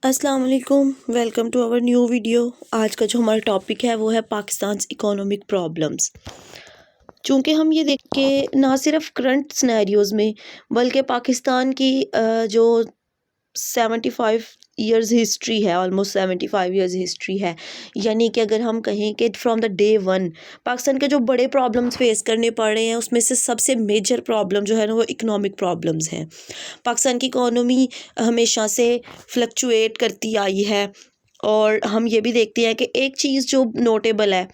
अस्सलाम वालेकुम, welcome to our new video. आज का जो हमारा टॉपिक है वो है पाकिस्तान इकोनॉमिक प्रॉब्लम्स। चूँकि हम ये देख के ना सिर्फ करंट सिनेरियोज़ में बल्कि पाकिस्तान की जो 75 ईयर्स हिस्ट्री है, ऑलमोस्ट 75 ईयर्स हिस्ट्री है, यानी कि अगर हम कहें कि from the day one Pakistan के जो बड़े प्रॉब्लम्स फेस करने पड़ रहे हैं उसमें से सबसे मेजर प्रॉब्लम जो है ना वो इकोनॉमिक प्रॉब्लम्स हैं। पाकिस्तान की इकोनॉमी हमेशा से फ्लक्चुएट करती आई है और हम ये भी देखते हैं कि एक चीज़ जो नोटेबल है,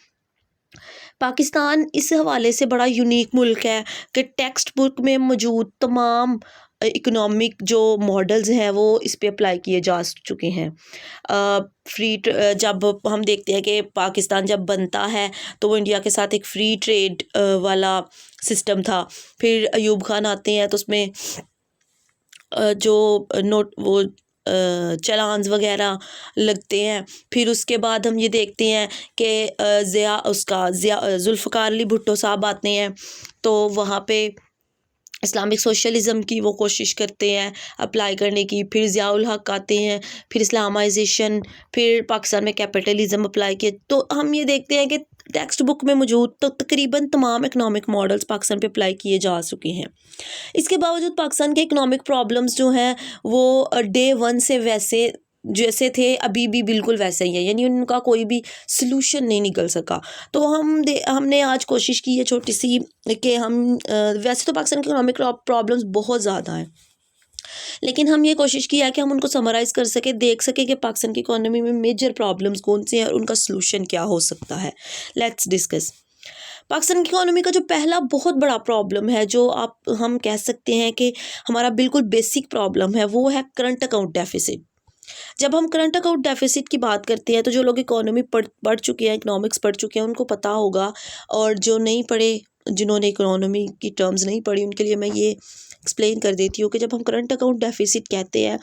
पाकिस्तान इस हवाले से बड़ा यूनिक मुल्क है कि टेक्स्ट बुक में मौजूद तमाम इकोनॉमिक जो मॉडल्स हैं वो इस पे अप्लाई किए जा चुके हैं। जब हम देखते हैं कि पाकिस्तान जब बनता है तो वो इंडिया के साथ एक फ्री ट्रेड वाला सिस्टम था। फिर अयूब खान आते हैं तो उसमें जो नोट वो चालान्स वगैरह लगते हैं। फिर उसके बाद हम ये देखते हैं कि ज़िया जुल्फ़िकार अली भुट्टो साहब आते हैं तो वहाँ पे इस्लामिक सोशलिज़म की वो कोशिश करते हैं अप्लाई करने की। फिर ज़ियाउल हक आते हैं, फिर इस्लामाइजेशन, फिर पाकिस्तान में कैपिटलिज़म अप्लाई किए। तो हम ये देखते हैं कि टेक्स्ट बुक में मौजूद तो तकरीबन तमाम इकनॉमिक मॉडल्स पाकिस्तान पे अप्लाई किए जा चुके हैं। इसके बावजूद पाकिस्तान के इकोनॉमिक प्रॉब्लम्स जो हैं वो डे वन से वैसे जैसे थे अभी भी बिल्कुल वैसे ही है, यानी उनका कोई भी सलूशन नहीं निकल सका। तो हमने आज कोशिश की है छोटी सी कि वैसे तो पाकिस्तान के इकोनॉमिक प्रॉब्लम्स बहुत ज़्यादा हैं, लेकिन हम ये कोशिश की है कि हम उनको समराइज़ कर सके, देख सके कि पाकिस्तान की इकोनॉमी में मेजर प्रॉब्लम्स कौन से हैं और उनका सलूशन क्या हो सकता है। Let's discuss. पाकिस्तान की इकोनॉमी का जो पहला बहुत बड़ा प्रॉब्लम है, जो हम कह सकते हैं कि हमारा बिल्कुल बेसिक प्रॉब्लम है, वो है करंट अकाउंट डेफिसिट। जब हम करंट अकाउंट डेफिसिट की बात करते हैं तो जो लोग इकोनॉमी पढ़ चुके हैं, इकोनॉमिक्स पढ़ चुके हैं, उनको पता होगा। और जो नहीं पढ़े, जिन्होंने इकोनॉमी की टर्म्स नहीं पढ़ी, उनके लिए मैं ये एक्सप्लेन कर देती हूँ कि जब हम करंट अकाउंट डेफिसिट कहते हैं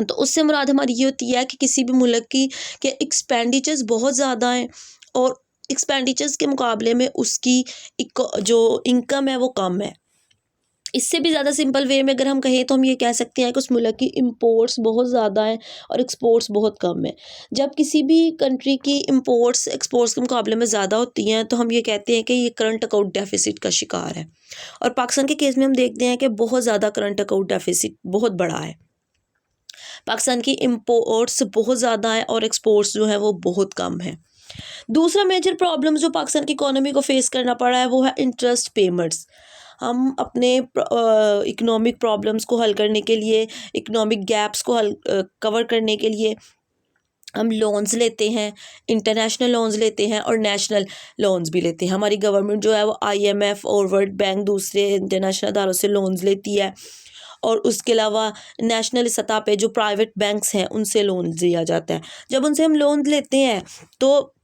तो उससे मुराद हमारी ये होती है कि किसी भी मुल्क की के एक्सपेंडिचर्स बहुत ज़्यादा हैं और एक्सपेंडिचर्स के मुकाबले में उसकी जो इनकम है वो कम है। इससे भी ज़्यादा सिंपल वे में अगर हम कहें तो हम ये कह सकते हैं कि उस मुल्क की इंपोर्ट्स बहुत ज़्यादा हैं और एक्सपोर्ट्स बहुत कम है। जब किसी भी कंट्री की इंपोर्ट्स एक्सपोर्ट्स के मुकाबले में ज़्यादा होती हैं तो हम ये कहते हैं कि ये करंट अकाउंट डेफिसिट का शिकार है। और पाकिस्तान के केस में हम देखते हैं कि बहुत ज़्यादा करंट अकाउंट डेफिसिट बहुत बड़ा है। पाकिस्तान की इंपोर्ट्स बहुत ज़्यादा है और एक्सपोर्ट्स जो है वो बहुत कम है। दूसरा मेजर प्रॉब्लम जो पाकिस्तान की इकोनॉमी को फेस करना पड़ा है वो है इंटरेस्ट पेमेंट्स। हम अपने इकोनॉमिक प्रॉब्लम्स को हल करने के लिए, इकोनॉमिक गैप्स को कवर करने के लिए हम लोन्स लेते हैं, इंटरनेशनल लोन्स लेते हैं और नेशनल लोन्स भी लेते हैं। हमारी गवर्नमेंट जो है वो IMF और वर्ल्ड बैंक दूसरे इंटरनेशनल अदारों से लोन्स लेती है और उसके अलावा नेशनल सतह पे जो प्राइवेट बैंक्स हैं उनसे लोन लिया जाता है। जब उनसे हम लोन लेते हैं तो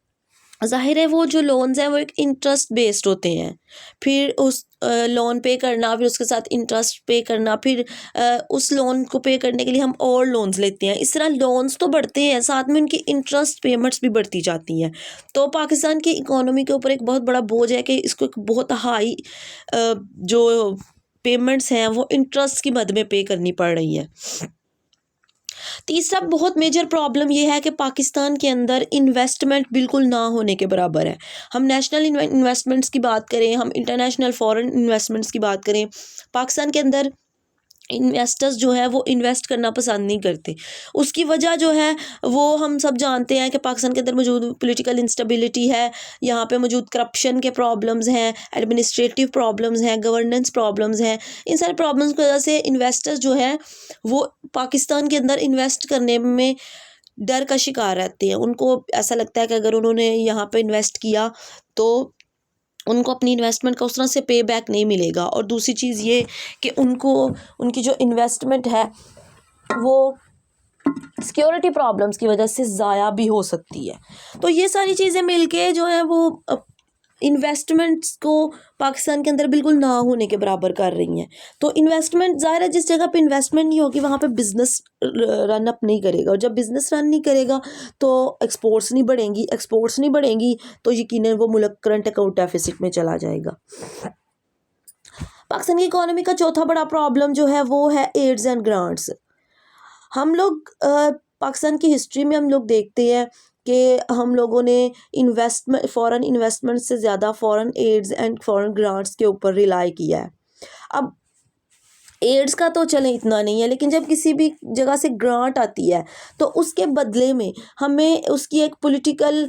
ज़ाहिर है वो जो लोन्स हैं वो एक इंटरेस्ट बेस्ड होते हैं। फिर उस लोन पे करना, फिर उसके साथ इंटरेस्ट पे करना, फिर उस लोन को पे करने के लिए हम और लोन्स लेते हैं। इस तरह लोन्स तो बढ़ते हैं, साथ में उनकी इंटरेस्ट पेमेंट्स भी बढ़ती जाती हैं। तो पाकिस्तान की इकोनॉमी के ऊपर एक बहुत बड़ा बोझ है कि इसको एक बहुत हाई जो पेमेंट्स हैं वो इंटरेस्ट की मद में पे करनी पड़ रही है। तीसरा बहुत मेजर प्रॉब्लम ये है कि पाकिस्तान के अंदर इन्वेस्टमेंट बिल्कुल ना होने के बराबर है। हम नेशनल इन्वेस्टमेंट्स की बात करें, हम इंटरनेशनल फॉरेन इन्वेस्टमेंट्स की बात करें, पाकिस्तान के अंदर इन्वेस्टर्स जो है वो इन्वेस्ट करना पसंद नहीं करते। उसकी वजह जो है वो हम सब जानते हैं कि पाकिस्तान के अंदर मौजूद पॉलिटिकल इंस्टेबिलिटी है, यहाँ पे मौजूद करप्शन के प्रॉब्लम्स हैं, एडमिनिस्ट्रेटिव प्रॉब्लम्स हैं, गवर्नेंस प्रॉब्लम्स हैं। इन सारे प्रॉब्लम्स की वजह से इन्वेस्टर्स जो हैं वो पाकिस्तान के अंदर इन्वेस्ट करने में डर का शिकार रहते हैं। उनको ऐसा लगता है कि अगर उन्होंने यहाँ पे इन्वेस्ट किया तो उनको अपनी इन्वेस्टमेंट का उस तरह से पे बैक नहीं मिलेगा। और दूसरी चीज़ ये कि उनको उनकी जो इन्वेस्टमेंट है वो सिक्योरिटी प्रॉब्लम्स की वजह से ज़ाया भी हो सकती है। तो ये सारी चीज़ें मिलके जो है वो इन्वेस्टमेंट्स को पाकिस्तान के अंदर बिल्कुल ना होने के बराबर कर रही हैं। तो इन्वेस्टमेंट ज़ाहिर है, जिस जगह पे इन्वेस्टमेंट नहीं होगी वहाँ पे बिज़नेस रन अप नहीं करेगा, और जब बिज़नेस रन नहीं करेगा तो एक्सपोर्ट्स नहीं बढ़ेंगी, एक्सपोर्ट्स नहीं बढ़ेंगी तो यकीनन वो मुल्क करंट अकाउंट डेफिसिट में चला जाएगा। पाकिस्तान की इकोनॉमी का चौथा बड़ा प्रॉब्लम जो है वो है एड्स एंड ग्रांट्स। हम लोग पाकिस्तान की हिस्ट्री में हम लोग देखते हैं कि हम लोगों ने इन्वेस्टमेंट, फॉरेन इन्वेस्टमेंट से ज़्यादा foreign aids and foreign grants के ऊपर रिलाई किया है। अब एड्स का तो चले इतना नहीं है, लेकिन जब किसी भी जगह से ग्रांट आती है तो उसके बदले में हमें उसकी एक पॉलिटिकल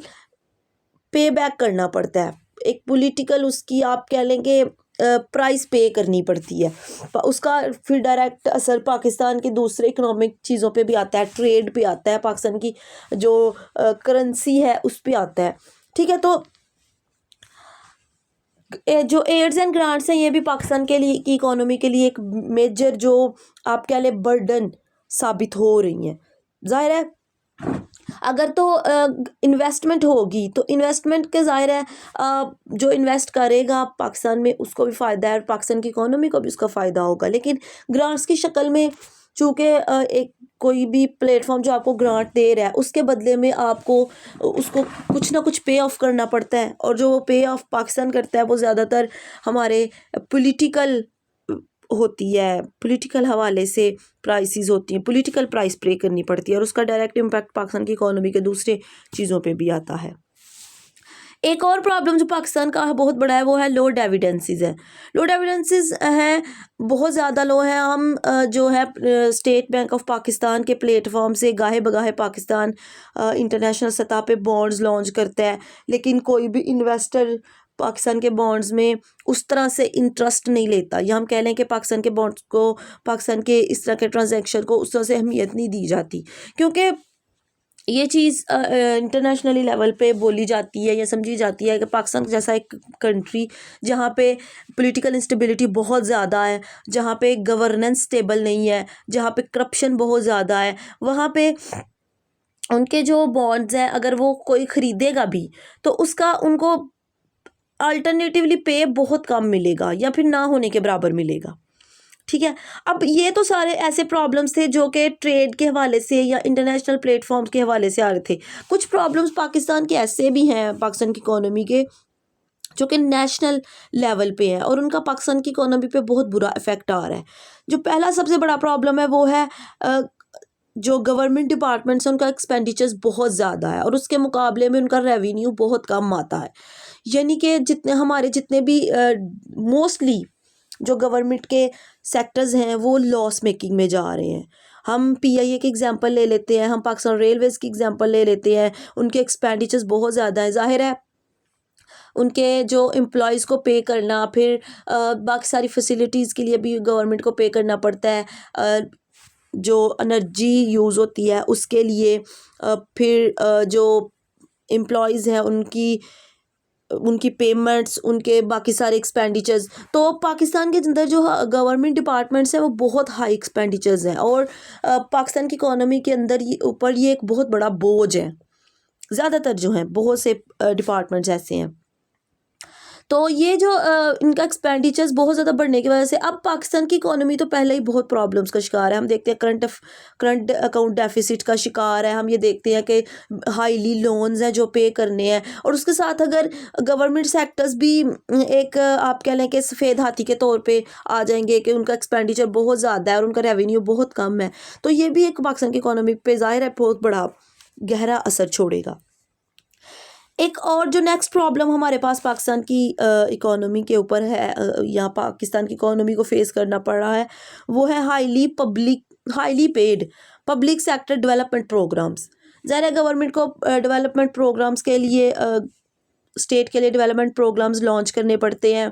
पे बैक करना पड़ता है, एक पॉलिटिकल उसकी आप कह लेंगे प्राइस पे करनी पड़ती है। उसका फिर डायरेक्ट असर पाकिस्तान के दूसरे इकोनॉमिक चीज़ों पे भी आता है, ट्रेड पे आता है, पाकिस्तान की जो करेंसी है उस पे आता है। ठीक है, तो जो एड्स एंड ग्रांट्स हैं ये भी पाकिस्तान के लिए की इकोनॉमी के लिए एक मेजर जो आप कह लें बर्डन साबित हो रही हैं। जाहिर है अगर तो इन्वेस्टमेंट होगी तो इन्वेस्टमेंट के ज़ाहिर है जो इन्वेस्ट करेगा पाकिस्तान में उसको भी फ़ायदा है और पाकिस्तान की इकोनॉमी को भी उसका फ़ायदा होगा। लेकिन ग्रांट्स की शक्ल में चूँकि एक कोई भी प्लेटफॉर्म जो आपको ग्रांट दे रहा है उसके बदले में आपको उसको कुछ ना कुछ पे ऑफ करना पड़ता है, और जो वो पे ऑफ पाकिस्तान करता है वो ज़्यादातर हमारे पॉलिटिकल होती है, पॉलिटिकल हवाले से प्राइसेस होती हैं, पॉलिटिकल प्राइस पे करनी पड़ती है, और उसका डायरेक्ट इम्पैक्ट पाकिस्तान की इकोनॉमी के दूसरे चीज़ों पे भी आता है। एक और प्रॉब्लम जो पाकिस्तान का बहुत बड़ा है वो है लो डिविडेंसेस है। लो डिविडेंसेस हैं, बहुत ज़्यादा लो है। हम जो है स्टेट बैंक ऑफ पाकिस्तान के प्लेटफॉर्म से गाहे बगाहे पाकिस्तान इंटरनेशनल सतह पे बॉन्ड्स लॉन्च करता है, लेकिन कोई भी इन्वेस्टर पाकिस्तान के बॉन्ड्स में उस तरह से इंटरेस्ट नहीं लेता, या हम कह लें कि पाकिस्तान के बॉन्ड्स को, पाकिस्तान के इस तरह के ट्रांजैक्शन को उस तरह से अहमियत नहीं दी जाती, क्योंकि ये चीज़ इंटरनेशनली लेवल पे बोली जाती है या समझी जाती है कि पाकिस्तान जैसा एक कंट्री जहाँ पे पॉलिटिकल इंस्टेबिलिटी बहुत ज़्यादा है, जहाँ पे गवर्नेंस स्टेबल नहीं है, जहाँ पे करप्शन बहुत ज़्यादा है, वहाँ पे उनके जो बॉन्ड्स हैं अगर वो कोई ख़रीदेगा भी तो उसका उनको अल्टरनेटिवली पे बहुत कम मिलेगा या फिर ना होने के बराबर मिलेगा। ठीक है, अब ये तो सारे ऐसे प्रॉब्लम्स थे जो कि ट्रेड के हवाले से या इंटरनेशनल प्लेटफॉर्म्स के हवाले से आ रहे थे। कुछ प्रॉब्लम्स पाकिस्तान के ऐसे भी हैं, पाकिस्तान की इकोनॉमी के, जो कि नेशनल लेवल पे हैं और उनका पाकिस्तान की इकोनॉमी पे बहुत बुरा इफेक्ट आ रहा है। जो पहला सबसे बड़ा प्रॉब्लम है वो है जो गवर्नमेंट डिपार्टमेंट्स हैं उनका एक्सपेंडिचर्स बहुत ज़्यादा है और उसके मुकाबले में उनका रेवेन्यू बहुत कम आता है। यानी कि जितने भी मोस्टली जो गवर्नमेंट के सेक्टर्स हैं वो लॉस मेकिंग में जा रहे हैं। हम पीआईए की एग्जांपल ले लेते हैं, हम पाकिस्तान रेलवेज़ की एग्जांपल ले लेते हैं, उनके एक्सपेंडिचर्स बहुत ज़्यादा है। ज़ाहिर है उनके जो एम्प्लॉयज़ को पे करना, फिर बाकी सारी फैसिलिटीज़ के लिए भी गवर्नमेंट को पे करना पड़ता है, जो एनर्जी यूज़ होती है उसके लिए, फिर जो एम्प्लॉयज़ हैं उनकी पेमेंट्स, उनके बाकी सारे एक्सपेंडिचर्स। तो पाकिस्तान के अंदर जो गवर्नमेंट डिपार्टमेंट्स हैं वो बहुत हाई एक्सपेंडिचर्स हैं और पाकिस्तान की इकोनॉमी के अंदर ऊपर ये एक बहुत बड़ा बोझ है। ज़्यादातर जो हैं बहुत से डिपार्टमेंट्स ऐसे हैं, तो ये जो इनका एक्सपेंडिचर्स बहुत ज़्यादा बढ़ने की वजह से अब पाकिस्तान की इकोनॉमी तो पहले ही बहुत प्रॉब्लम्स का शिकार है। हम देखते हैं करंट अकाउंट डेफिसिट का शिकार है। हम ये देखते हैं कि हाईली लोन्स हैं जो पे करने हैं, और उसके साथ अगर गवर्नमेंट सेक्टर्स भी एक आप कह लें कि सफ़ेद हाथी के तौर पे आ जाएंगे कि उनका एक्सपेंडिचर बहुत ज़्यादा है और उनका रेवेन्यू बहुत कम है, तो ये भी एक पाकिस्तान की इकोनॉमी पे ज़ाहिर है बहुत बड़ा गहरा असर छोड़ेगा। एक और जो नेक्स्ट प्रॉब्लम हमारे पास पाकिस्तान की इकोनॉमी के ऊपर है, यहाँ पाकिस्तान की इकोनॉमी को फेस करना पड़ रहा है, वो है highly paid public sector development programs. ज़ाहिर गवर्नमेंट को डेवलपमेंट प्रोग्राम्स के लिए स्टेट के लिए डेवलपमेंट प्रोग्राम्स लॉन्च करने पड़ते हैं,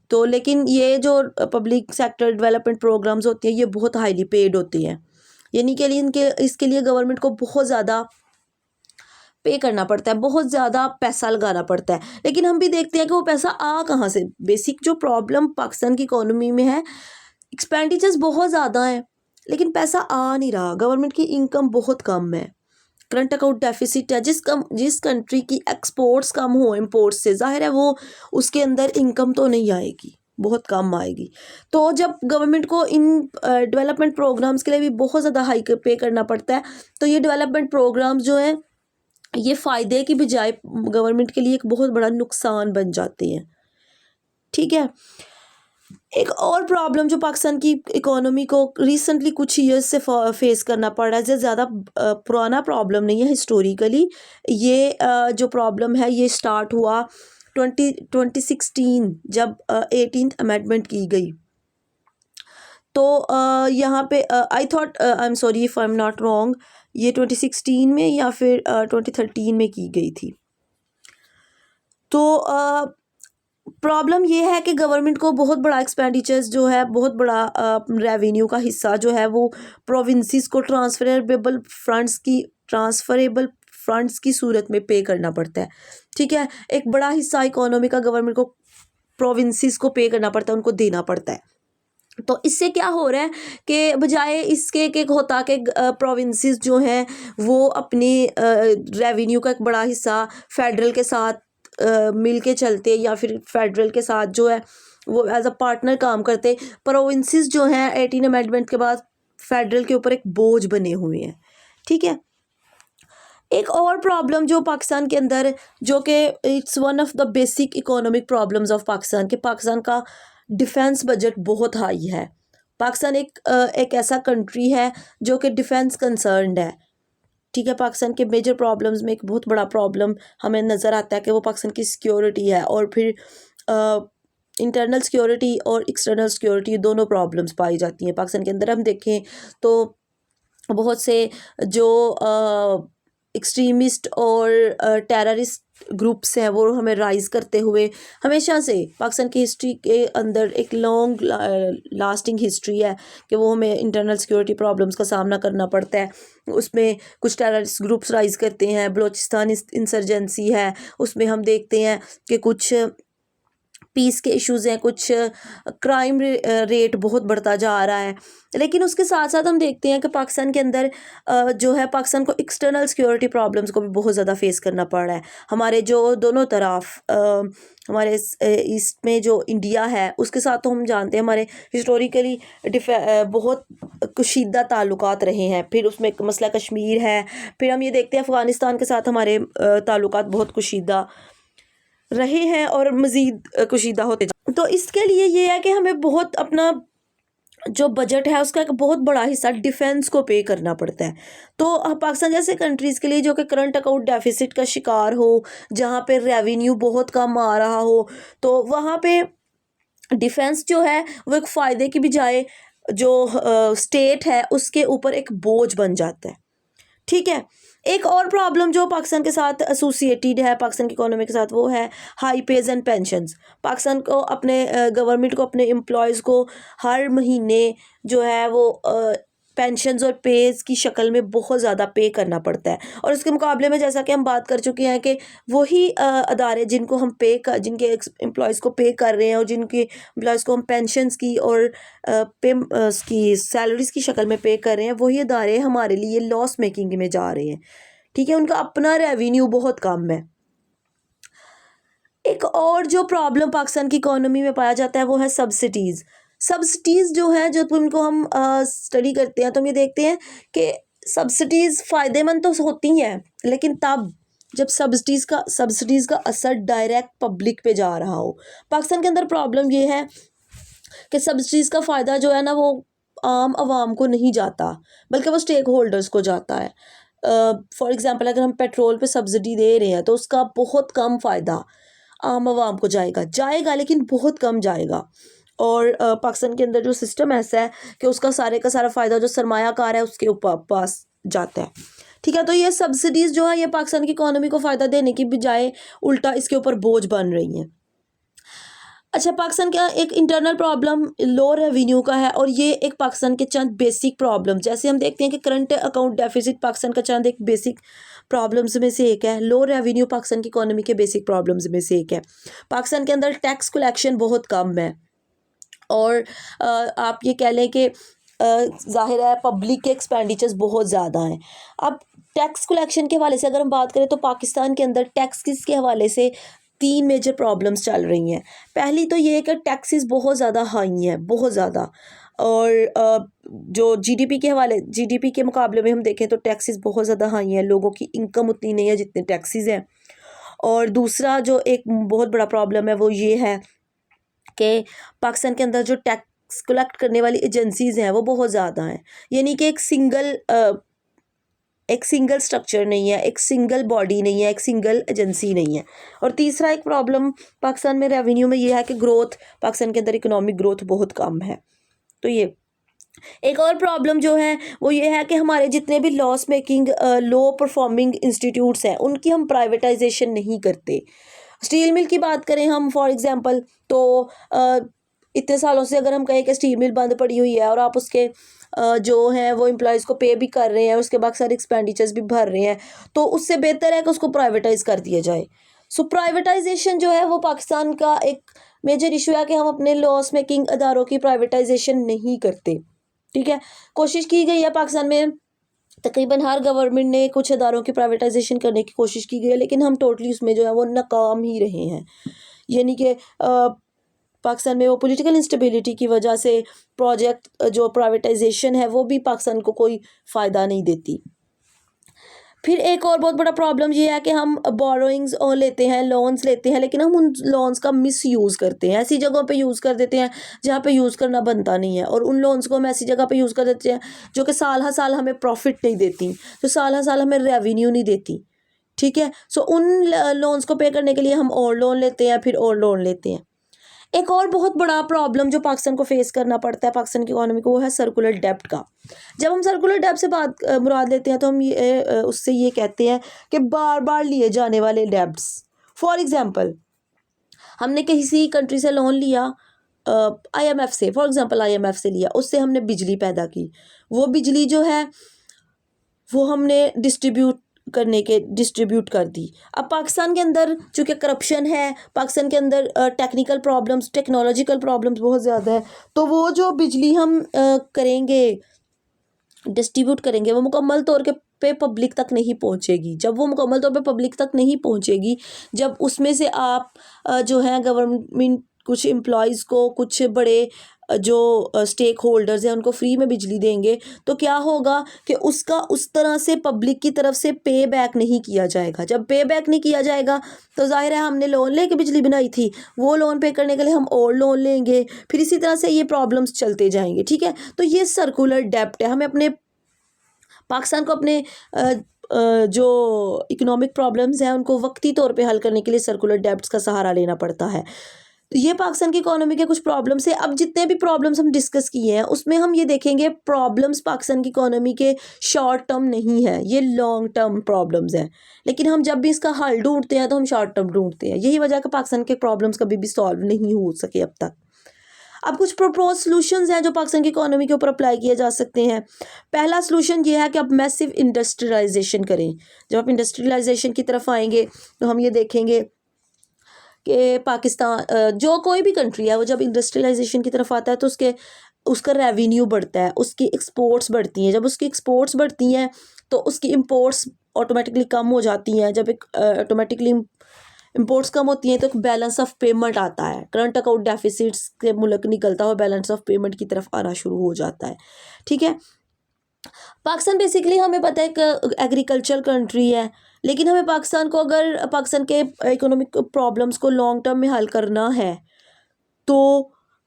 तो लेकिन ये जो पब्लिक सेक्टर डेवलपमेंट प्रोग्राम्स होते हैं ये बहुत हाईली पेड होती हैं, यानी कि इसके लिए गवर्नमेंट को बहुत ज़्यादा पे करना पड़ता है, बहुत ज़्यादा पैसा लगाना पड़ता है। लेकिन हम भी देखते हैं कि वो पैसा आ कहाँ से। बेसिक जो प्रॉब्लम पाकिस्तान की इकोनॉमी में है, एक्सपेंडिचर्स बहुत ज़्यादा हैं लेकिन पैसा आ नहीं रहा, गवर्नमेंट की इनकम बहुत कम है, करंट अकाउंट डेफिसिट है। जिस कंट्री की एक्सपोर्ट्स कम हो इम्पोर्ट्स से, ज़ाहिर है वो उसके अंदर इनकम तो नहीं आएगी, बहुत कम आएगी। तो जब गवर्नमेंट को इन डेवलपमेंट प्रोग्राम्स के लिए भी बहुत ज़्यादा हाई पे करना पड़ता है, तो ये डेवलपमेंट प्रोग्राम्स जो हैं ये फ़ायदे की बजाय गवर्नमेंट के लिए एक बहुत बड़ा नुकसान बन जाते हैं। ठीक है, एक और प्रॉब्लम जो पाकिस्तान की इकोनॉमी को रिसेंटली कुछ ईयर्स से फेस करना पड़ रहा है, जो ज़्यादा पुराना प्रॉब्लम नहीं है हिस्टोरिकली, ये जो प्रॉब्लम है ये स्टार्ट हुआ 2016 जब 18th अमेंडमेंट की गई। तो यहाँ पे I thought, I am sorry if I am not wrong, ये 2016 में या फिर 2013 में की गई थी। तो प्रॉब्लम ये है कि गवर्नमेंट को बहुत बड़ा एक्सपेंडिचर्स जो है, बहुत बड़ा रेवेन्यू का हिस्सा जो है वो प्रोविंसेस को ट्रांसफरेबल फंड्स की सूरत में पे करना पड़ता है। ठीक है, एक बड़ा हिस्सा इकोनॉमी का गवर्नमेंट को प्रोविंसेस को पे करना पड़ता है, उनको देना पड़ता है। तो इससे क्या हो रहा है कि बजाय इसके कि होता कि प्रोविंसेस जो हैं वो अपनी रेवेन्यू का एक बड़ा हिस्सा फेडरल के साथ मिल के चलते, या फिर फेडरल के साथ जो है वो एज अ पार्टनर काम करते, प्रोविंसेस जो हैं 18 अमेंडमेंट के बाद फेडरल के ऊपर एक बोझ बने हुए हैं। ठीक है, एक और प्रॉब्लम जो पाकिस्तान के अंदर, जो कि it's one of the basic economic problems of Pakistan, के पाकिस्तान का डिफेंस बजट बहुत हाई है। पाकिस्तान एक ऐसा कंट्री है जो कि डिफेंस कंसर्न्ड है। ठीक है, पाकिस्तान के मेजर प्रॉब्लम्स में एक बहुत बड़ा प्रॉब्लम हमें नज़र आता है कि वो पाकिस्तान की सिक्योरिटी है, और फिर इंटरनल सिक्योरिटी और एक्सटर्नल सिक्योरिटी दोनों प्रॉब्लम्स पाई जाती हैं पाकिस्तान के अंदर। हम देखें तो बहुत से जो एक्सट्रीमिस्ट और टेररिस्ट ग्रुप्स हैं वो हमें राइज़ करते हुए हमेशा से पाकिस्तान की हिस्ट्री के अंदर एक लॉन्ग लास्टिंग हिस्ट्री है कि वो हमें इंटरनल सिक्योरिटी प्रॉब्लम्स का सामना करना पड़ता है। उसमें कुछ टेररिस्ट ग्रुप्स राइज़ करते हैं, बलोचिस्तान इंसर्जेंसी है, उसमें हम देखते हैं कि कुछ पीस के इश्यूज़ हैं, कुछ क्राइम रेट बहुत बढ़ता जा रहा है। लेकिन उसके साथ साथ हम देखते हैं कि पाकिस्तान के अंदर जो है पाकिस्तान को एक्सटर्नल सिक्योरिटी प्रॉब्लम्स को भी बहुत ज़्यादा फेस करना पड़ रहा है। हमारे जो दोनों तरफ हमारे ईस्ट में जो इंडिया है उसके साथ तो हम जानते हैं हमारे हिस्टोरिकली बहुत कशीदा ताल्लुकात रहे हैं। फिर उसमें एक मसला कश्मीर है, फिर हम ये देखते हैं अफ़गानिस्तान के साथ हमारे ताल्लुकात बहुत कशीदा रहे हैं और मज़ीद कशीदा होते तो इसके लिए ये है कि हमें बहुत अपना जो बजट है उसका एक बहुत बड़ा हिस्सा डिफेंस को पे करना पड़ता है। तो पाकिस्तान जैसे कंट्रीज़ के लिए जो कि करंट अकाउंट डेफिसिट का शिकार हो, जहाँ पे रेवेन्यू बहुत कम आ रहा हो, तो वहाँ पे डिफेंस जो है वो एक फ़ायदे की बजाय जो स्टेट है उसके ऊपर एक बोझ बन जाता है। ठीक है, एक और प्रॉब्लम जो पाकिस्तान के साथ एसोसिएटेड है, पाकिस्तान की इकोनॉमी के साथ, वो है high page and pensions. Pakistan को अपने गवर्नमेंट को अपने एम्प्लॉयज़ को हर महीने जो है वो पेंशन्स और पेज की शक्ल में बहुत ज़्यादा पे करना पड़ता है। और उसके मुकाबले में जैसा कि हम बात कर चुके हैं कि वही अदारे जिनको हम जिनके एम्प्लॉयज़ को पे कर रहे हैं और जिनके एम्प्लॉयज़ को हम पेंशन्स की और की सैलरीज़ की शक्ल में पे कर रहे हैं, वही अदारे हमारे लिए लॉस मेकिंग में जा रहे हैं। ठीक है, उनका अपना रेवेन्यू बहुत कम है। एक और जो प्रॉब्लम पाकिस्तान की इकोनॉमी में पाया जाता है वो है सब्सिडीज़ जो है, जब उनको हम स्टडी करते हैं तो हम ये देखते हैं कि सब्सिडीज़ फ़ायदेमंद तो होती हैं, लेकिन तब जब सब्सिडीज़ का असर डायरेक्ट पब्लिक पे जा रहा हो। पाकिस्तान के अंदर प्रॉब्लम ये है कि सब्सिडीज़ का फ़ायदा जो है ना वो आम आवाम को नहीं जाता, बल्कि वो स्टेक होल्डर्स को जाता है। फॉर एग्ज़ाम्पल अगर हम पेट्रोल पे सब्सिडी दे रहे हैं तो उसका बहुत कम फ़ायदा आम आवाम को जाएगा लेकिन बहुत कम जाएगा। और पाकिस्तान के अंदर जो सिस्टम ऐसा है कि उसका सारे का सारा फ़ायदा जो सरमायाकार है उसके ऊपर पास जाता है। ठीक है, तो ये सब्सिडीज़ जो है ये पाकिस्तान की इकोनॉमी को फ़ायदा देने की बजाय उल्टा इसके ऊपर बोझ बन रही हैं। अच्छा, पाकिस्तान का एक इंटरनल प्रॉब्लम लो रेवेन्यू का है, और ये एक पाकिस्तान के चंद बेसिक प्रॉब्लम, जैसे हम देखते हैं कि करंट अकाउंट डेफिसिट पाकिस्तान का चंद एक बेसिक प्रॉब्लम्स में से एक है। लो रेवेन्यू पाकिस्तान की इकोनॉमी के बेसिक प्रॉब्लम्स में से एक है। पाकिस्तान के अंदर टैक्स कलेक्शन बहुत कम है, और आप ये कह लें कि ज़ाहिर है पब्लिक के एक्सपेंडिचर्स बहुत ज़्यादा हैं। अब टैक्स कलेक्शन के हवाले से अगर हम बात करें तो पाकिस्तान के अंदर टैक्सेस के हवाले से 3 मेजर प्रॉब्लम्स चल रही हैं। पहली तो ये है कि टैक्सेस बहुत ज़्यादा हाई हैं, बहुत ज़्यादा, और जो जीडीपी के मुकाबले में हम देखें तो टैक्सेस बहुत ज़्यादा हाई हैं, लोगों की इनकम उतनी नहीं है जितने टैक्सेस हैं। और दूसरा जो एक बहुत बड़ा प्रॉब्लम है वो ये है कि पाकिस्तान के अंदर जो टैक्स कलेक्ट करने वाली एजेंसीज़ हैं वो बहुत ज़्यादा हैं, यानी कि एक सिंगल स्ट्रक्चर नहीं है, एक सिंगल बॉडी नहीं है, एक सिंगल एजेंसी नहीं है। और तीसरा एक प्रॉब्लम पाकिस्तान में रेवेन्यू में ये है कि ग्रोथ, पाकिस्तान के अंदर इकोनॉमिक ग्रोथ बहुत कम है। तो ये एक और प्रॉब्लम जो है वो ये है कि हमारे जितने भी लॉस मेकिंग लो परफॉर्मिंग इंस्टीट्यूट्स हैं उनकी हम प्राइवेटाइजेशन नहीं करते। स्टील मिल की बात करें हम फॉर एग्जांपल, तो इतने सालों से अगर हम कहें कि स्टील मिल बंद पड़ी हुई है और आप उसके जो हैं वो एम्प्लॉयज़ को पे भी कर रहे हैं, उसके बाद सारे एक्सपेंडिचर्स भी भर रहे हैं, तो उससे बेहतर है कि उसको प्राइवेटाइज़ कर दिया जाए। सो प्राइवेटाइजेशन जो है वो पाकिस्तान का एक मेजर इशू है कि हम अपने लॉस मेकिंग अदारों की प्राइवेटाइजेशन नहीं करते। ठीक है, कोशिश की गई है पाकिस्तान में, तकरीबन हर गवर्नमेंट ने कुछ अदारों की प्राइवेटाइजेशन करने की कोशिश की गई है, लेकिन हम टोटली उसमें जो है वो नाकाम ही रहे हैं। यानी कि पाकिस्तान में वो पॉलिटिकल इंस्टेबिलिटी की वजह से प्रोजेक्ट जो प्राइवेटाइजेशन है वो भी पाकिस्तान को कोई फ़ायदा नहीं देती। फिर एक और बहुत बड़ा प्रॉब्लम ये है कि हम बोरोइंग्स लेते हैं, लोन्स लेते हैं, लेकिन हम उन लोन्स का मिस यूज़ करते हैं, ऐसी जगहों पे यूज़ कर देते हैं जहाँ पे यूज़ करना बनता नहीं है, और उन लोन्स को हम ऐसी जगह पे यूज़ कर देते हैं जो कि साल हर साल हमें प्रॉफिट नहीं देती, जो साल हर साल हमें रेवेन्यू नहीं देती। ठीक है, सो उन लोन्स को पे करने के लिए हम और लोन लेते हैं, फिर और लोन लेते हैं। एक और बहुत बड़ा प्रॉब्लम जो पाकिस्तान को फेस करना पड़ता है, पाकिस्तान की इकोनॉमी को, वो है सर्कुलर डेब्ट का। जब हम सर्कुलर डेब्ट से बात मुराद लेते हैं तो हम उससे ये कहते हैं कि बार बार लिए जाने वाले डेब्ट्स। फॉर एग्जांपल, हमने किसी कंट्री से लोन लिया, IMF से, फॉर एग्जांपल IMF से लिया, उससे हमने बिजली पैदा की, वो बिजली जो है वो हमने डिस्ट्रीब्यूट कर दी। अब पाकिस्तान के अंदर चूँकि करप्शन है, पाकिस्तान के अंदर टेक्निकल प्रॉब्लम्स, टेक्नोलॉजिकल प्रॉब्लम्स बहुत ज़्यादा है, तो वो जो बिजली हम करेंगे, डिस्ट्रीब्यूट करेंगे, वो मुकम्मल तौर पे पब्लिक तक नहीं पहुंचेगी। जब वो मुकम्मल तौर पे पब्लिक तक नहीं पहुंचेगी, जब उसमें से आप जो है गवर्नमेंट कुछ एम्प्लॉयज़ को, कुछ बड़े जो स्टेक होल्डर्स हैं उनको फ्री में बिजली देंगे, तो क्या होगा कि उसका उस तरह से पब्लिक की तरफ से पे बैक नहीं किया जाएगा। जब पे बैक नहीं किया जाएगा तो जाहिर है हमने लोन लेके बिजली बनाई थी, वो लोन पे करने के लिए हम और लोन लेंगे, फिर इसी तरह से ये प्रॉब्लम्स चलते जाएंगे। ठीक है, तो ये सर्कुलर डेब्ट है। हमें अपने पाकिस्तान को अपने जो इकोनॉमिक प्रॉब्लम्स हैं उनको वक्ती तौर पे हल करने के लिए सर्कुलर डेब्ट्स का सहारा लेना पड़ता है। तो ये पाकिस्तान की इकोनॉमी के कुछ प्रॉब्लम्स है। अब जितने भी प्रॉब्लम्स हम डिस्कस किए हैं उसमें हम ये देखेंगे, प्रॉब्लम्स पाकिस्तान की इकोनॉमी के शॉर्ट टर्म नहीं है, ये लॉन्ग टर्म प्रॉब्लम्स हैं, लेकिन हम जब भी इसका हल ढूंढते हैं तो हम शॉर्ट टर्म ढूंढते हैं। यही वजह है कि पाकिस्तान के प्रॉब्लम्स कभी भी सॉल्व नहीं हो सके अब तक। अब कुछ प्रपोज सॉल्यूशंस हैं जो पाकिस्तान की इकोनॉमी के ऊपर अप्लाई किए जा सकते हैं। पहला सॉल्यूशन ये है कि आप मैसिव इंडस्ट्रियलाइजेशन करें। जब आप इंडस्ट्रियलाइजेशन की तरफ आएंगे तो हम ये देखेंगे कि पाकिस्तान जो कोई भी कंट्री है वो जब इंडस्ट्रियलाइजेशन की तरफ आता है तो उसका रेवेन्यू बढ़ता है, उसकी एक्सपोर्ट्स बढ़ती हैं। जब उसकी एक्सपोर्ट्स बढ़ती हैं तो उसकी इंपोर्ट्स ऑटोमेटिकली कम हो जाती हैं। जब एक ऑटोमेटिकली इंपोर्ट्स कम होती हैं तो एक बैलेंस ऑफ पेमेंट आता है, करंट अकाउंट डेफिसिट्स के मुल्क निकलता हुआ बैलेंस ऑफ पेमेंट की तरफ आना शुरू हो जाता है। ठीक है, पाकिस्तान बेसिकली हमें पता है कि एग्रीकल्चर कंट्री है, लेकिन हमें पाकिस्तान को, अगर पाकिस्तान के इकोनॉमिक प्रॉब्लम्स को लॉन्ग टर्म में हल करना है तो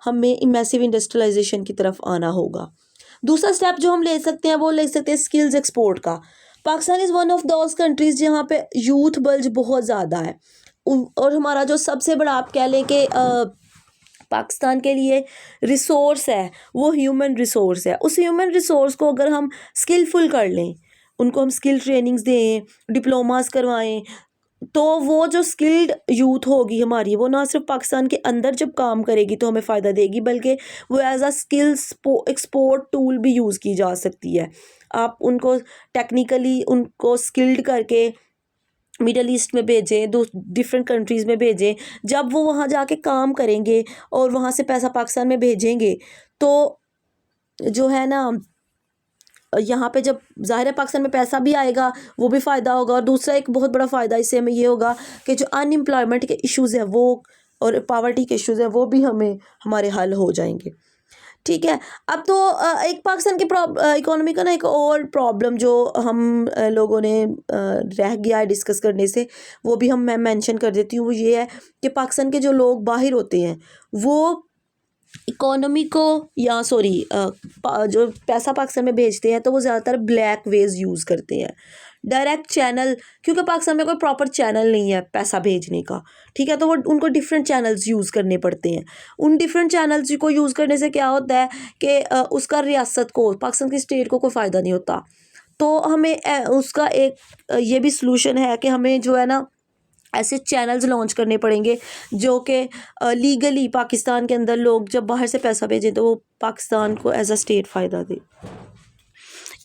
हमें मैसिव इंडस्ट्रियलाइजेशन की तरफ आना होगा। दूसरा स्टेप जो हम ले सकते हैं वो ले सकते हैं स्किल्स एक्सपोर्ट का। Pakistan is one of those countries जहाँ पे यूथ बल्ज बहुत ज़्यादा है, और हमारा जो सबसे बड़ा आप कह लें कि पाकिस्तान के लिए रिसोर्स है वो ह्यूमन रिसोर्स है। उस ह्यूमन रिसोर्स को अगर हम स्किलफुल कर लें, उनको हम स्किल ट्रेनिंग्स दें, डिप्लोमास करवाएं, तो वो जो स्किल्ड यूथ होगी हमारी, वो ना सिर्फ पाकिस्तान के अंदर जब काम करेगी तो हमें फ़ायदा देगी, बल्कि वो as a skills export tool भी यूज़ की जा सकती है। आप उनको टेक्निकली उनको स्किल्ड करके मिडल ईस्ट में भेजें, डिफरेंट कंट्रीज़ में भेजें। जब वो वहाँ जाके काम करेंगे और वहाँ से पैसा पाकिस्तान में भेजेंगे तो जो है ना, यहाँ पे जब ज़ाहिर है पाकिस्तान में पैसा भी आएगा, वो भी फ़ायदा होगा। और दूसरा एक बहुत बड़ा फ़ायदा इससे हमें ये होगा कि जो अनएम्प्लॉयमेंट के इश्यूज़ हैं वो, और पावर्टी के इश्यूज़ हैं वो भी हमारे हल हो जाएंगे। ठीक है। अब तो एक पाकिस्तान की इकोनॉमी का ना एक और प्रॉब्लम जो हम लोगों ने रह गया है डिस्कस करने से, वो भी मैं मेंशन कर देती हूँ। वो ये है कि पाकिस्तान के जो लोग बाहर होते हैं वो इकोनॉमी को या सॉरी जो पैसा पाकिस्तान में भेजते हैं तो वो ज़्यादातर ब्लैक वेज यूज़ करते हैं, डायरेक्ट चैनल, क्योंकि पाकिस्तान में कोई प्रॉपर चैनल नहीं है पैसा भेजने का। ठीक है, तो वो उनको डिफरेंट चैनल्स यूज़ करने पड़ते हैं। उन डिफरेंट चैनल्स को यूज़ करने से क्या होता है कि उसका रियासत को, पाकिस्तान की स्टेट को कोई फ़ायदा नहीं होता। तो हमें उसका एक ये भी सलूशन है कि हमें जो है ना ऐसे चैनल्स लॉन्च करने पड़ेंगे जो कि लीगली पाकिस्तान के अंदर लोग जब बाहर से पैसा भेजें तो वो पाकिस्तान को एज अ स्टेट फ़ायदा दे।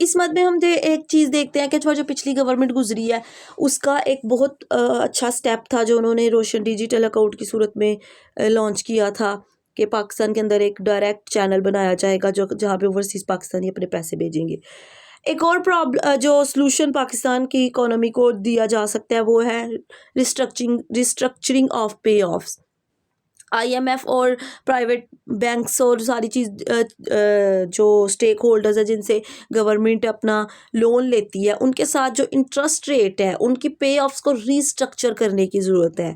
इस मद में हम एक चीज़ देखते हैं कि जो पिछली गवर्नमेंट गुजरी है उसका एक बहुत अच्छा स्टेप था जो उन्होंने रोशन डिजिटल अकाउंट की सूरत में लॉन्च किया था कि पाकिस्तान के अंदर एक डायरेक्ट चैनल बनाया जाएगा जो जहाँ पे ओवरसीज़ पाकिस्तानी अपने पैसे भेजेंगे। एक और प्रॉब्लम जो सलूशन पाकिस्तान की इकोनॉमी को दिया जा सकता है वो है रिस्ट्रक्चरिंग ऑफ पे ऑफ्स। आईएमएफ और प्राइवेट बैंक्स और सारी चीज़ जो स्टेक होल्डर्स है जिनसे गवर्नमेंट अपना लोन लेती है उनके साथ जो इंटरेस्ट रेट है उनकी पे ऑफ्स को रीस्ट्रक्चर करने की ज़रूरत है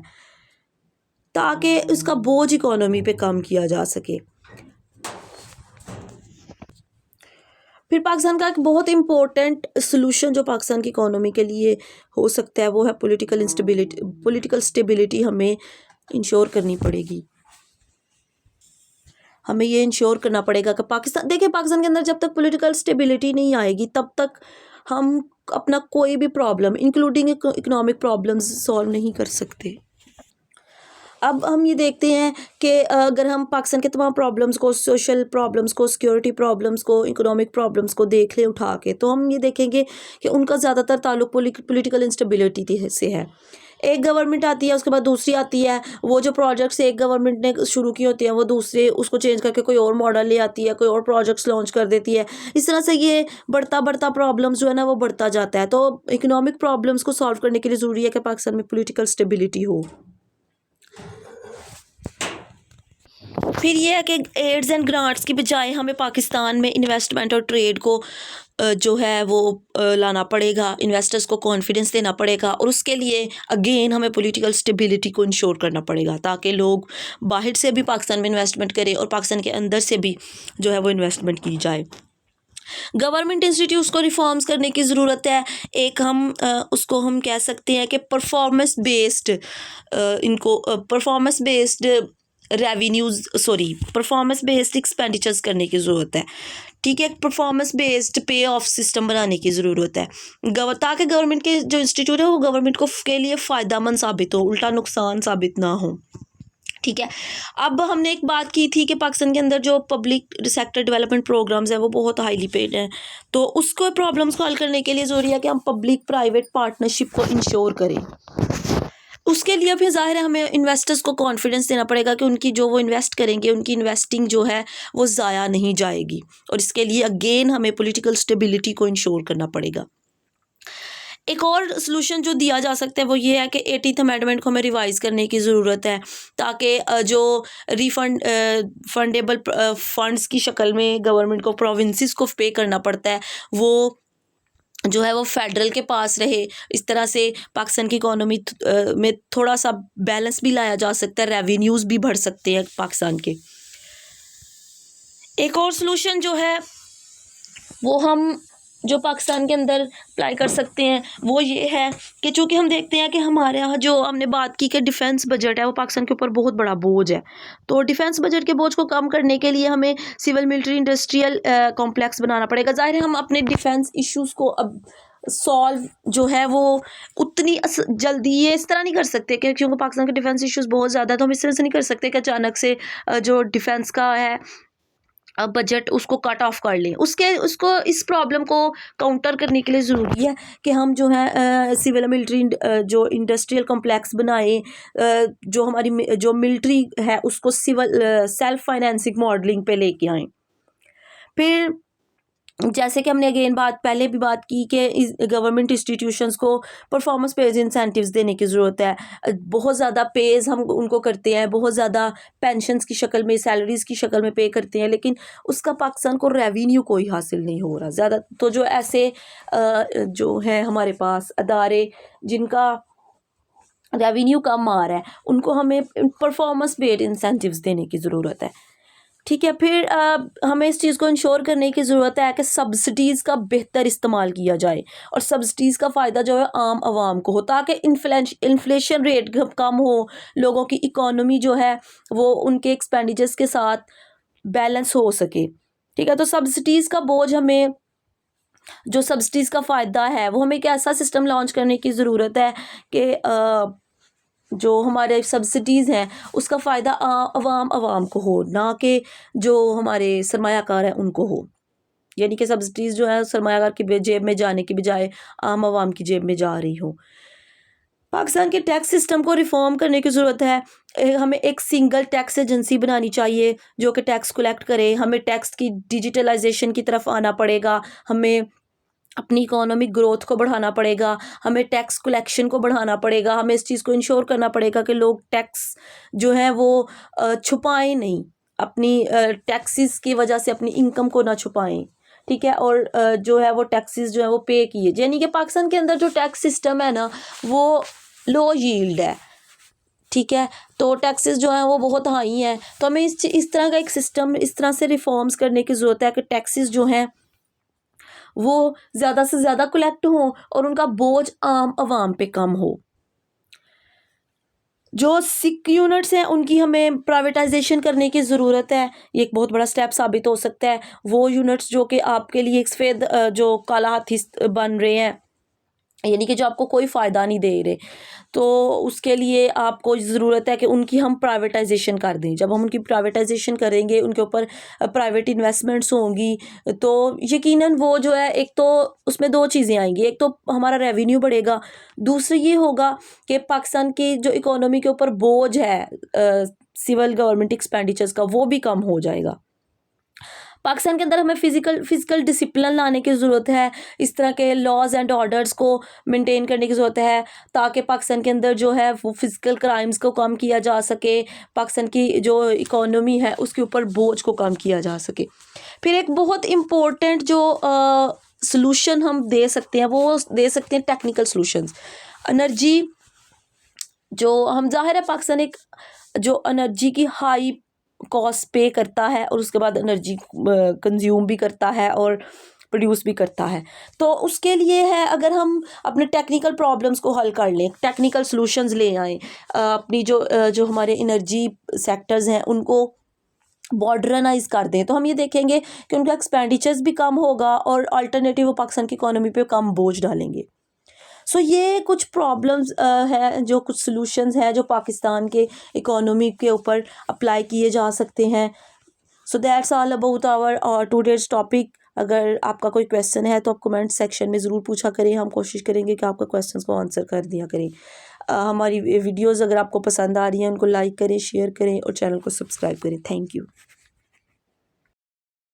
ताकि उसका बोझ इकोनॉमी पे कम किया जा सके। फिर पाकिस्तान का एक बहुत इम्पोर्टेंट सलूशन जो पाकिस्तान की इकोनॉमी के लिए हो सकता है वो है पॉलिटिकल स्टेबिलिटी हमें इंश्योर करनी पड़ेगी। हमें ये इंश्योर करना पड़ेगा कि पाकिस्तान, देखिए पाकिस्तान के अंदर जब तक पॉलिटिकल स्टेबिलिटी नहीं आएगी तब तक हम अपना कोई भी problem including economic problems solve नहीं कर सकते। अब हम ये देखते हैं कि अगर हम पाकिस्तान के तमाम प्रॉब्लम्स को, सोशल प्रॉब्लम्स को, सिक्योरिटी प्रॉब्लम्स को, इकोनॉमिक प्रॉब्लम्स को देख लें उठा के, तो हम ये देखेंगे कि उनका ज़्यादातर ताल्लुक पॉलिटिकल इंस्टेबिलिटी से है। एक गवर्नमेंट आती है उसके बाद दूसरी आती है, वो जो प्रोजेक्ट्स एक गवर्नमेंट ने शुरू की होती हैं वो दूसरे उसको चेंज करके कोई और मॉडल ले आती है, कोई और प्रोजेक्ट्स लॉन्च कर देती है। इस तरह से ये बढ़ता बढ़ता प्रॉब्लम्स जो है ना वो बढ़ता जाता है। तो इकोनॉमिक प्रॉब्लम्स को सॉल्व करने के लिए ज़रूरी है कि पाकिस्तान में पॉलिटिकल स्टेबिलिटी हो। फिर ये है कि एड्स एंड ग्रांट्स की बजाय हमें पाकिस्तान में इन्वेस्टमेंट और ट्रेड को जो है वो लाना पड़ेगा, इन्वेस्टर्स को कॉन्फिडेंस देना पड़ेगा और उसके लिए अगेन हमें पॉलिटिकल स्टेबिलिटी को इंश्योर करना पड़ेगा ताकि लोग बाहर से भी पाकिस्तान में इन्वेस्टमेंट करें और पाकिस्तान के अंदर से भी जो है वो इन्वेस्टमेंट की जाए। गवर्नमेंट इंस्टीट्यूट्स को रिफॉर्म्स करने की ज़रूरत है। एक हम उसको हम कह सकते हैं कि परफॉर्मेंस बेस्ड एक्सपेंडिचर्स करने की ज़रूरत है। ठीक है, परफॉर्मेंस बेस्ड पे ऑफ सिस्टम बनाने की ज़रूरत है ताकि गवर्नमेंट के जो इंस्टीट्यूट है वो गवर्नमेंट को के लिए फ़ायदेमंद साबित हो, उल्टा नुकसान साबित ना हो। ठीक है, अब हमने एक बात की थी कि पाकिस्तान के अंदर जो पब्लिक सेक्टर डेवलपमेंट प्रोग्राम्स हैं वो बहुत हाईली पेड हैं, तो उसको प्रॉब्लम्स को हल करने के लिए ज़रूरी है कि हम पब्लिक प्राइवेट पार्टनरशिप को इंश्योर करें। उसके लिए फिर ज़ाहिर है हमें इन्वेस्टर्स को कॉन्फिडेंस देना पड़ेगा कि उनकी जो वो इन्वेस्ट करेंगे उनकी इन्वेस्टिंग जो है वो ज़ाया नहीं जाएगी और इसके लिए अगेन हमें पॉलिटिकल स्टेबिलिटी को इंश्योर करना पड़ेगा। एक और सलूशन जो दिया जा सकता है वो ये है कि 80th अमेंडमेंट को हमें रिवाइज़ करने की ज़रूरत है ताकि जो फंडेबल फंड्स की शक्ल में गवर्नमेंट को प्रोविंसेस को पे करना पड़ता है वो जो है वो फेडरल के पास रहे। इस तरह से पाकिस्तान की इकोनॉमी में थोड़ा सा बैलेंस भी लाया जा सकता है, रेवेन्यूज़ भी बढ़ सकते हैं पाकिस्तान के। एक और सलूशन जो है वो हम जो पाकिस्तान के अंदर अप्लाई कर सकते हैं वो ये है कि चूँकि हम देखते हैं कि हमारे यहाँ जो हमने बात की कि डिफेंस बजट है वो पाकिस्तान के ऊपर बहुत बड़ा बोझ है, तो डिफेंस बजट के बोझ को कम करने के लिए हमें सिविल मिलिट्री इंडस्ट्रियल कॉम्प्लेक्स बनाना पड़ेगा। ज़ाहिर है हम अपने डिफेंस इश्यूज़ को अब सॉल्व जो है वो उतनी जल्दी ये इस तरह नहीं कर सकते कि क्योंकि पाकिस्तान के डिफेंस इश्यूज़ बहुत ज़्यादा, तो हम इस तरह से नहीं कर सकते कि अचानक से जो डिफेंस का है बजट उसको कट ऑफ कर लें। उसको इस प्रॉब्लम को काउंटर करने के लिए ज़रूरी है कि हम जो है सिविल मिलिट्री जो इंडस्ट्रियल कॉम्प्लेक्स बनाएं, जो हमारी जो मिलिट्री है उसको सिविल सेल्फ फाइनेंसिंग मॉडलिंग पे लेके आएं। फिर जैसे कि हमने अगेन पहले भी बात की कि गवर्नमेंट इंस्टीट्यूशंस को परफॉर्मेंस पेज इंसेंटिव्स देने की ज़रूरत है। बहुत ज़्यादा पेज हम उनको करते हैं, बहुत ज़्यादा पेंशन्स की शक्ल में, सैलरीज़ की शक्ल में पे करते हैं, लेकिन उसका पाकिस्तान को रेवेन्यू कोई हासिल नहीं हो रहा ज़्यादा। तो जो ऐसे जो हैं हमारे पास अदारे जिनका रेवेन्यू कम आ रहा है, उनको हमें परफॉर्मेंस बेस्ड इंसेंटिव्स देने की ज़रूरत है। ठीक है, फिर हमें इस चीज़ को इंश्योर करने की ज़रूरत है कि सब्सिडीज़ का बेहतर इस्तेमाल किया जाए और सब्सिडीज़ का फ़ायदा जो है आम आवाम को हो, ताकि इन्फ्लेशन रेट कम हो, लोगों की इकोनॉमी जो है वो उनके एक्सपेंडिचर्स के साथ बैलेंस हो सके। ठीक है, तो सब्सिडीज़ का बोझ हमें, जो सब्सिडीज़ का फ़ायदा है वो हमें एक ऐसा सिस्टम लॉन्च करने की ज़रूरत है कि जो हमारे सब्सिडीज़ हैं उसका फ़ायदा आवाम को हो, ना कि जो हमारे सरमायाकार हैं उनको हो। यानी कि सब्सिडीज़ जो है सरमायाकार की जेब में जाने की बजाय आम आवाम की जेब में जा रही हो। पाकिस्तान के टैक्स सिस्टम को रिफॉर्म करने की ज़रूरत है। हमें एक सिंगल टैक्स एजेंसी बनानी चाहिए जो कि टैक्स कलेक्ट करे। हमें टैक्स की डिजिटलाइजेशन की तरफ आना पड़ेगा। हमें अपनी इकोनॉमिक ग्रोथ को बढ़ाना पड़ेगा। हमें टैक्स कलेक्शन को बढ़ाना पड़ेगा। हमें इस चीज़ को इंश्योर करना पड़ेगा कि लोग टैक्स जो है वो छुपाएं नहीं, अपनी टैक्सेस की वजह से अपनी इनकम को ना छुपाएं। ठीक है, और जो है वो टैक्सेस जो है वो पे किए। यानी कि पाकिस्तान के अंदर जो टैक्स सिस्टम है ना वो लो यील्ड है। ठीक है, तो टैक्सेस जो हैं वो बहुत हाई हैं। तो हमें इस तरह का एक सिस्टम, इस तरह से रिफॉर्म्स करने की ज़रूरत है कि टैक्सेस जो हैं वो ज़्यादा से ज़्यादा कलेक्ट हों और उनका बोझ आम आवाम पे कम हो। जो सिक यूनिट्स हैं उनकी हमें प्राइवेटाइजेशन करने की ज़रूरत है। ये एक बहुत बड़ा स्टेप साबित हो सकता है। वो यूनिट्स जो कि आपके लिए एक सफ़ेद जो काला हाथी बन रहे हैं, यानी कि जो आपको कोई फ़ायदा नहीं दे रहे, तो उसके लिए आपको ज़रूरत है कि उनकी हम प्राइवेटाइजेशन कर दें। जब हम उनकी प्राइवेटाइजेशन करेंगे, उनके ऊपर प्राइवेट इन्वेस्टमेंट्स होंगी, तो यकीनन वो जो है, एक तो उसमें दो चीज़ें आएंगी। एक तो हमारा रेवेन्यू बढ़ेगा, दूसरी ये होगा कि पाकिस्तान की जो इकोनॉमी के ऊपर बोझ है सिविल गवर्नमेंट एक्सपेंडिचर्स का, वो भी कम हो जाएगा। पाकिस्तान के अंदर हमें फिजिकल डिसिप्लिन लाने की ज़रूरत है। इस तरह के लॉज एंड ऑर्डर्स को मेंटेन करने की ज़रूरत है, ताकि पाकिस्तान के अंदर जो है वो फिजिकल क्राइम्स को कम किया जा सके, पाकिस्तान की जो इकोनॉमी है उसके ऊपर बोझ को कम किया जा सके। फिर एक बहुत इम्पोर्टेंट जो सलूशन हम दे सकते हैं, वो दे सकते हैं टेक्निकल सलूशंस। एनर्जी जो हम, ज़ाहिर है पाकिस्तान एक जो एनर्जी की हाई कॉस्ट पे करता है और उसके बाद एनर्जी कंज्यूम भी करता है और प्रोड्यूस भी करता है। तो उसके लिए है, अगर हम अपने टेक्निकल प्रॉब्लम्स को हल कर लें, टेक्निकल सॉल्यूशंस ले आएँ, अपनी जो हमारे एनर्जी सेक्टर्स हैं उनको मॉडर्नाइज कर दें, तो हम ये देखेंगे कि उनका एक्सपेंडिचर्स भी कम होगा और अल्टरनेटिव वो पाकिस्तान की इकोनॉमी पे कम बोझ डालेंगे। सो ये कुछ प्रॉब्लम्स है, जो कुछ सॉल्यूशंस हैं जो पाकिस्तान के इकोनॉमी के ऊपर अप्लाई किए जा सकते हैं। So that's all about our today's topic. अगर आपका कोई क्वेश्चन है तो आप कमेंट सेक्शन में ज़रूर पूछा करें। हम कोशिश करेंगे कि आपका क्वेश्चन को आंसर कर दिया करें। हमारी वीडियोज़ अगर आपको पसंद आ रही हैं उनको लाइक करें, शेयर करें और चैनल को सब्सक्राइब करें। Thank you.